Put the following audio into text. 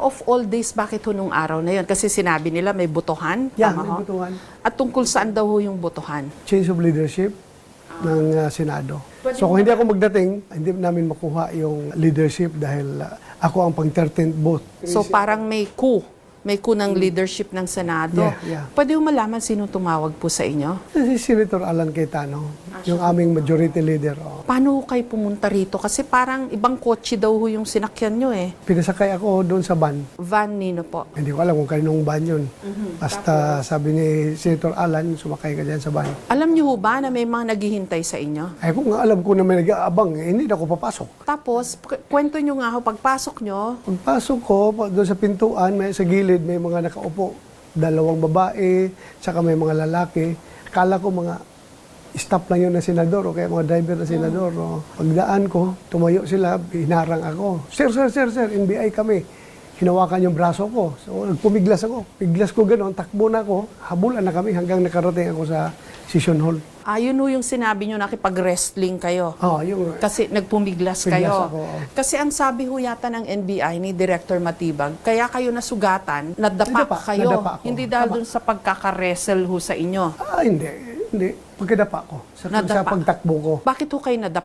Of all days, bakit ho nung araw na yun? Kasi sinabi nila may botohan. Yeah, tama may ho? botohan. At tungkol saan daw ho yung botohan? Change of leadership ng Senado. So kung hindi ako magdating, hindi namin makuha yung leadership dahil ako ang pang 13th vote. So parang may coup. May coup ng leadership ng Senado. Yeah. Pwede mo malaman sino tumawag po sa inyo? Si Senator Alan Cayetano, yung aming majority leader. Oh. Paano ho kayo pumunta rito? Kasi parang ibang kotse daw ho yung sinakyan nyo eh. Pinasakay ako doon sa van. Van nino po. Hindi ko alam kung kaninong van yun. Basta sabi ni Senator Alan, sumakay ka dyan sa van. Alam nyo ho ba na may mga naghihintay sa inyo? Ay kung alam ko na may nag-aabang, hindi na ako papasok. Tapos, kwento nyo nga ho, pagpasok nyo, Pagpasok ko, doon sa pintuan, may sa gilid, may mga nakaupo. 2 babae, saka may mga lalaki. Akala ko mga staff lang yun na senador o kaya mga driver na senador. O. Pagdaan ko, tumayo sila, hinarang ako. Sir, NBI kami. Hinawakan yung braso ko. So, nagpumiglas ako. Piglas ko gano'n, takbo na ako. Habulan na kami hanggang nakarating ako sa session hall. yun ho yung sinabi nyo, nakipag-wrestling kayo. Yung Kasi nagpumiglas Piglas kayo. ako, oo. Kasi ang sabi ho yata ng NBI ni Director Matibag, kaya kayo nasugatan, nadapa kayo. nadapa ako. Hindi dahil Tama. dun sa pagkaka-wrestle ho sa inyo. hindi. Pagkadapa ko. Sa Nadapa. pagtakbo ko. Bakit ho kayo nadapa?